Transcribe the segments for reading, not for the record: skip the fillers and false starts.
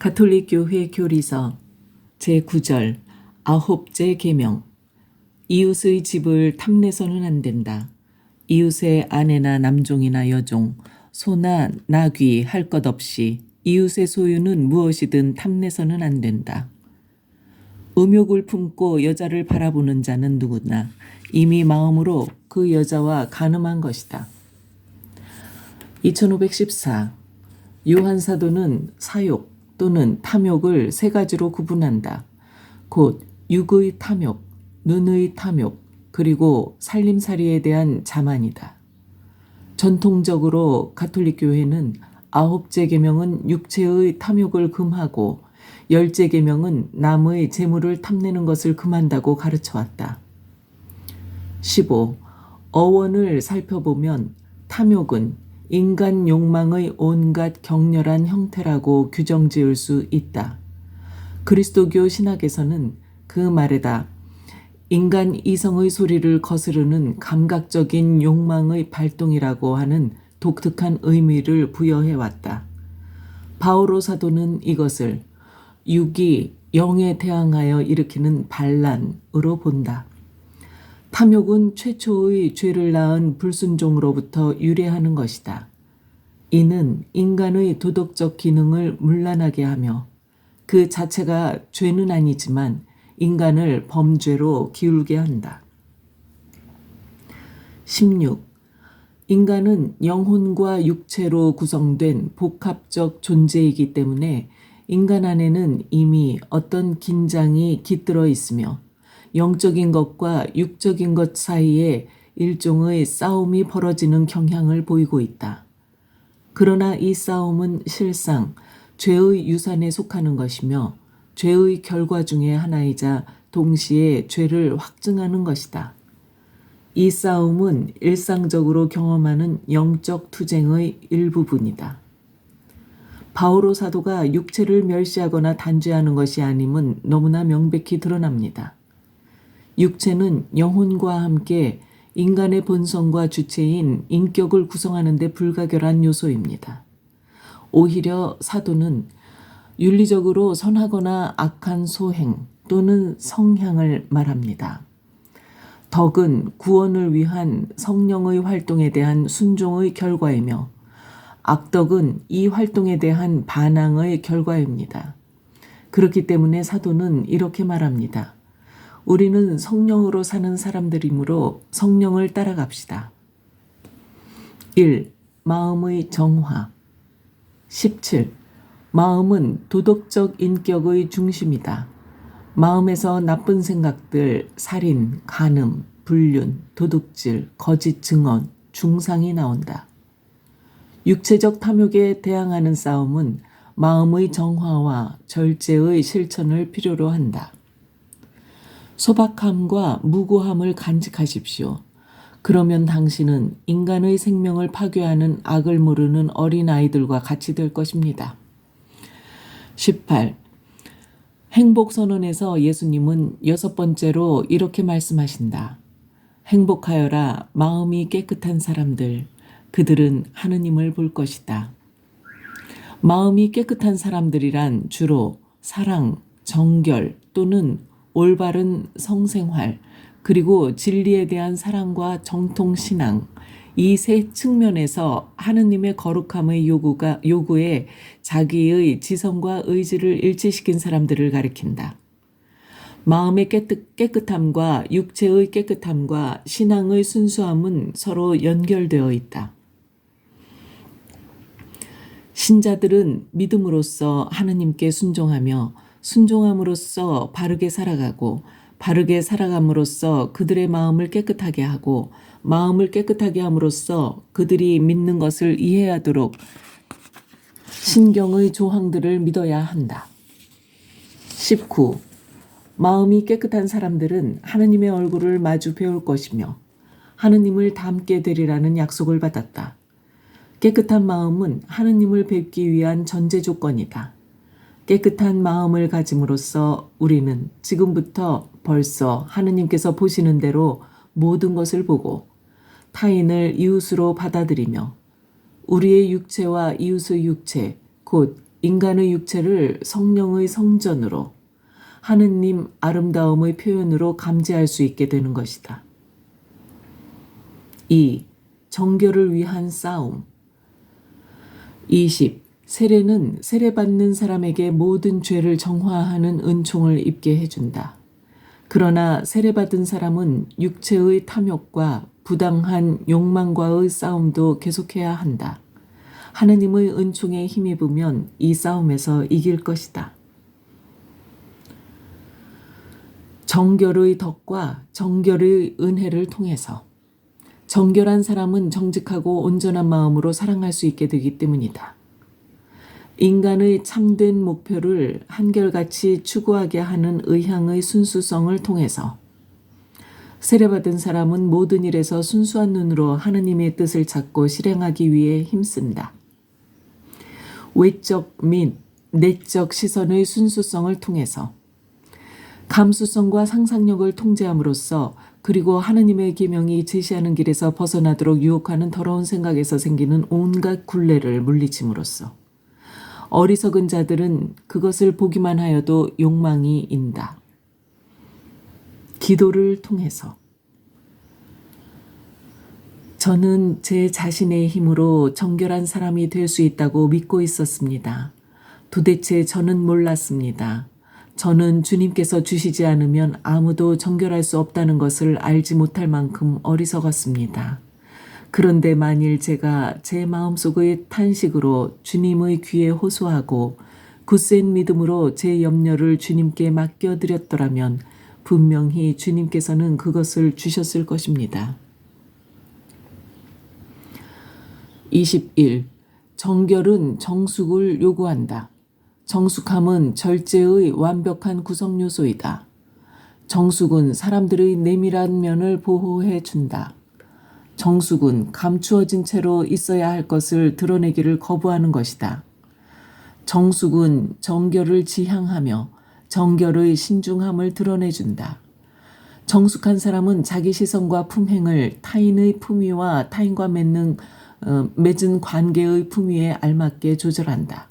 가톨릭 교회 교리서 제9절 아홉째 계명. 이웃의 집을 탐내서는 안 된다. 이웃의 아내나 남종이나 여종, 소나 나귀 할 것 없이 이웃의 소유는 무엇이든 탐내서는 안 된다. 음욕을 품고 여자를 바라보는 자는 누구나 이미 마음으로 그 여자와 간음한 것이다. 2514. 요한 사도는 사욕 또는 탐욕을 세 가지로 구분한다. 곧 육의 탐욕, 눈의 탐욕, 그리고 살림살이에 대한 자만이다. 전통적으로 가톨릭 교회는 아홉째 계명은 육체의 탐욕을 금하고 열째 계명은 남의 재물을 탐내는 것을 금한다고 가르쳐왔다. 15. 어원을 살펴보면 탐욕은 인간 욕망의 온갖 격렬한 형태라고 규정지을 수 있다. 그리스도교 신학에서는 그 말에다 인간 이성의 소리를 거스르는 감각적인 욕망의 발동이라고 하는 독특한 의미를 부여해왔다. 바오로 사도는 이것을 육이 영에 대항하여 일으키는 반란으로 본다. 탐욕은 최초의 죄를 낳은 불순종으로부터 유래하는 것이다. 이는 인간의 도덕적 기능을 문란하게 하며 그 자체가 죄는 아니지만 인간을 범죄로 기울게 한다. 16. 인간은 영혼과 육체로 구성된 복합적 존재이기 때문에 인간 안에는 이미 어떤 긴장이 깃들어 있으며 영적인 것과 육적인 것 사이에 일종의 싸움이 벌어지는 경향을 보이고 있다. 그러나 이 싸움은 실상 죄의 유산에 속하는 것이며 죄의 결과 중의 하나이자 동시에 죄를 확증하는 것이다. 이 싸움은 일상적으로 경험하는 영적 투쟁의 일부분이다. 바오로 사도가 육체를 멸시하거나 단죄하는 것이 아님은 너무나 명백히 드러납니다. 육체는 영혼과 함께 인간의 본성과 주체인 인격을 구성하는 데 불가결한 요소입니다. 오히려 사도는 윤리적으로 선하거나 악한 소행 또는 성향을 말합니다. 덕은 구원을 위한 성령의 활동에 대한 순종의 결과이며 악덕은 이 활동에 대한 반항의 결과입니다. 그렇기 때문에 사도는 이렇게 말합니다. 우리는 성령으로 사는 사람들이므로 성령을 따라갑시다. 1. 마음의 정화. 17. 마음은 도덕적 인격의 중심이다. 마음에서 나쁜 생각들, 살인, 간음, 불륜, 도둑질, 거짓 증언, 중상이 나온다. 육체적 탐욕에 대항하는 싸움은 마음의 정화와 절제의 실천을 필요로 한다. 소박함과 무고함을 간직하십시오. 그러면 당신은 인간의 생명을 파괴하는 악을 모르는 어린아이들과 같이 될 것입니다. 18. 행복선언에서 예수님은 6번째로 이렇게 말씀하신다. 행복하여라 마음이 깨끗한 사람들, 그들은 하느님을 볼 것이다. 마음이 깨끗한 사람들이란 주로 사랑, 정결 또는 올바른 성생활, 그리고 진리에 대한 사랑과 정통신앙, 이 세 측면에서 하느님의 거룩함의 요구에 자기의 지성과 의지를 일치시킨 사람들을 가리킨다. 마음의 깨끗함과 육체의 깨끗함과 신앙의 순수함은 서로 연결되어 있다. 신자들은 믿음으로써 하느님께 순종하며 순종함으로써 바르게 살아가고 바르게 살아감으로써 그들의 마음을 깨끗하게 하고 마음을 깨끗하게 함으로써 그들이 믿는 것을 이해하도록 신경의 조항들을 믿어야 한다. 19. 마음이 깨끗한 사람들은 하느님의 얼굴을 마주 배울 것이며 하느님을 닮게 되리라는 약속을 받았다. 깨끗한 마음은 하느님을 뵙기 위한 전제 조건이다. 깨끗한 마음을 가짐으로써 우리는 지금부터 벌써 하느님께서 보시는 대로 모든 것을 보고 타인을 이웃으로 받아들이며 우리의 육체와 이웃의 육체, 곧 인간의 육체를 성령의 성전으로 하느님 아름다움의 표현으로 감지할 수 있게 되는 것이다. 2. 정결을 위한 싸움. 20. 세례는 세례받는 사람에게 모든 죄를 정화하는 은총을 입게 해준다. 그러나 세례받은 사람은 육체의 탐욕과 부당한 욕망과의 싸움도 계속해야 한다. 하느님의 은총에 힘입으면 이 싸움에서 이길 것이다. 정결의 덕과 정결의 은혜를 통해서 정결한 사람은 정직하고 온전한 마음으로 사랑할 수 있게 되기 때문이다. 인간의 참된 목표를 한결같이 추구하게 하는 의향의 순수성을 통해서 세례받은 사람은 모든 일에서 순수한 눈으로 하느님의 뜻을 찾고 실행하기 위해 힘쓴다. 외적 및 내적 시선의 순수성을 통해서 감수성과 상상력을 통제함으로써 그리고 하느님의 계명이 제시하는 길에서 벗어나도록 유혹하는 더러운 생각에서 생기는 온갖 굴레를 물리침으로써 어리석은 자들은 그것을 보기만 하여도 욕망이 인다. 기도를 통해서 저는 제 자신의 힘으로 정결한 사람이 될 수 있다고 믿고 있었습니다. 도대체 저는 몰랐습니다. 저는 주님께서 주시지 않으면 아무도 정결할 수 없다는 것을 알지 못할 만큼 어리석었습니다. 그런데 만일 제가 제 마음속의 탄식으로 주님의 귀에 호소하고 굳센 믿음으로 제 염려를 주님께 맡겨드렸더라면 분명히 주님께서는 그것을 주셨을 것입니다. 21. 정결은 정숙을 요구한다. 정숙함은 절제의 완벽한 구성 요소이다. 정숙은 사람들의 내밀한 면을 보호해 준다. 정숙은 감추어진 채로 있어야 할 것을 드러내기를 거부하는 것이다. 정숙은 정결을 지향하며 정결의 신중함을 드러내준다. 정숙한 사람은 자기 시선과 품행을 타인의 품위와 타인과 맺은 관계의 품위에 알맞게 조절한다.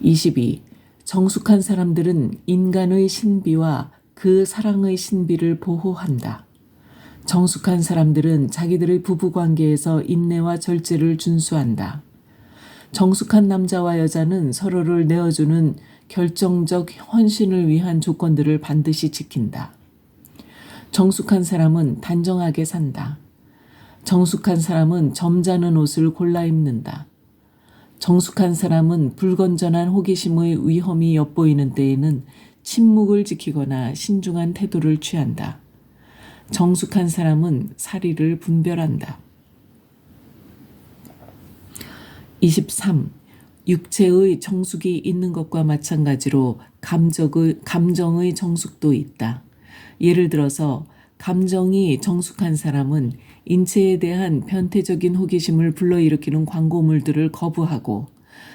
22. 정숙한 사람들은 인간의 신비와 그 사랑의 신비를 보호한다. 정숙한 사람들은 자기들의 부부관계에서 인내와 절제를 준수한다. 정숙한 남자와 여자는 서로를 내어주는 결정적 헌신을 위한 조건들을 반드시 지킨다. 정숙한 사람은 단정하게 산다. 정숙한 사람은 점잖은 옷을 골라 입는다. 정숙한 사람은 불건전한 호기심의 위험이 엿보이는 때에는 침묵을 지키거나 신중한 태도를 취한다. 정숙한 사람은 사리를 분별한다. 23. 육체의 정숙이 있는 것과 마찬가지로 감정의 정숙도 있다. 예를 들어서 감정이 정숙한 사람은 인체에 대한 변태적인 호기심을 불러일으키는 광고물들을 거부하고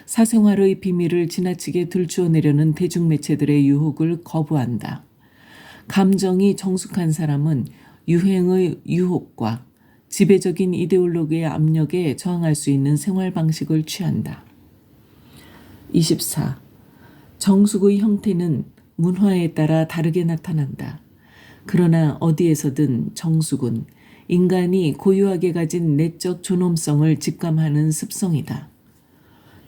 사생활의 비밀을 지나치게 들추어내려는 대중매체들의 유혹을 거부한다. 감정이 정숙한 사람은 유행의 유혹과 지배적인 이데올로기의 압력에 저항할 수 있는 생활 방식을 취한다. 24. 정숙의 형태는 문화에 따라 다르게 나타난다. 그러나 어디에서든 정숙은 인간이 고유하게 가진 내적 존엄성을 직감하는 습성이다.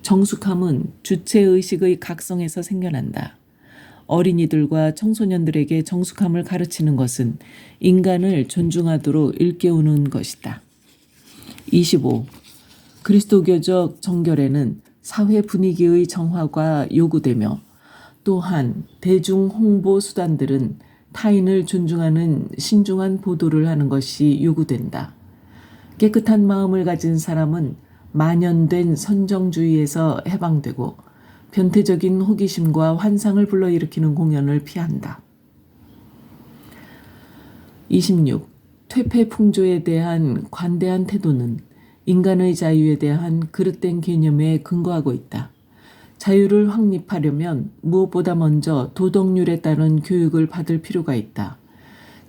정숙함은 주체의식의 각성에서 생겨난다. 어린이들과 청소년들에게 정숙함을 가르치는 것은 인간을 존중하도록 일깨우는 것이다. 25. 그리스도교적 정결에는 사회 분위기의 정화가 요구되며 또한 대중 홍보 수단들은 타인을 존중하는 신중한 보도를 하는 것이 요구된다. 깨끗한 마음을 가진 사람은 만연된 선정주의에서 해방되고 변태적인 호기심과 환상을 불러일으키는 공연을 피한다. 26. 퇴폐풍조에 대한 관대한 태도는 인간의 자유에 대한 그릇된 개념에 근거하고 있다. 자유를 확립하려면 무엇보다 먼저 도덕률에 따른 교육을 받을 필요가 있다.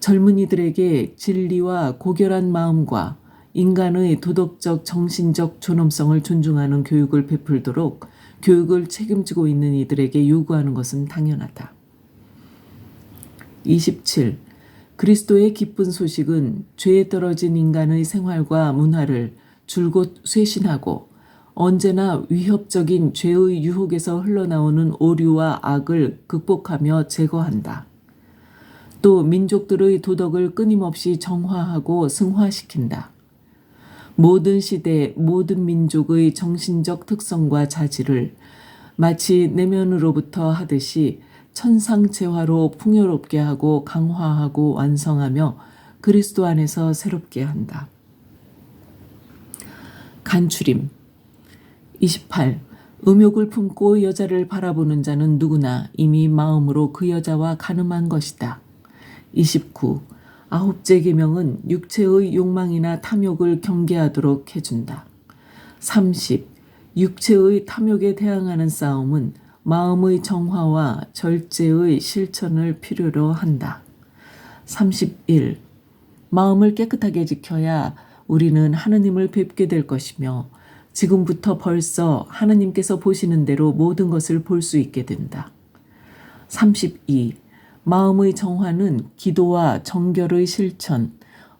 젊은이들에게 진리와 고결한 마음과 인간의 도덕적, 정신적 존엄성을 존중하는 교육을 베풀도록 교육을 책임지고 있는 이들에게 요구하는 것은 당연하다. 27. 그리스도의 기쁜 소식은 죄에 떨어진 인간의 생활과 문화를 줄곧 쇄신하고 언제나 위협적인 죄의 유혹에서 흘러나오는 오류와 악을 극복하며 제거한다. 또 민족들의 도덕을 끊임없이 정화하고 승화시킨다. 모든 시대, 모든 민족의 정신적 특성과 자질을 마치 내면으로부터 하듯이 천상재화로 풍요롭게 하고 강화하고 완성하며 그리스도 안에서 새롭게 한다. 간추림 28. 음욕을 품고 여자를 바라보는 자는 누구나 이미 마음으로 그 여자와 간음한 것이다. 29. 아홉째 계명은 육체의 욕망이나 탐욕을 경계하도록 해준다. 30. 육체의 탐욕에 대항하는 싸움은 마음의 정화와 절제의 실천을 필요로 한다. 31. 마음을 깨끗하게 지켜야 우리는 하느님을 뵙게 될 것이며 지금부터 벌써 하느님께서 보시는 대로 모든 것을 볼 수 있게 된다. 32. 마음의 정화는 기도와 정결의 실천,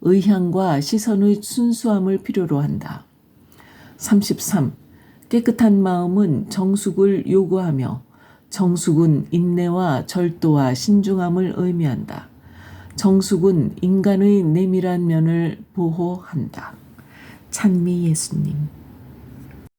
의향과 시선의 순수함을 필요로 한다. 33. 깨끗한 마음은 정숙을 요구하며 정숙은 인내와 절도와 신중함을 의미한다. 정숙은 인간의 내밀한 면을 보호한다. 찬미 예수님.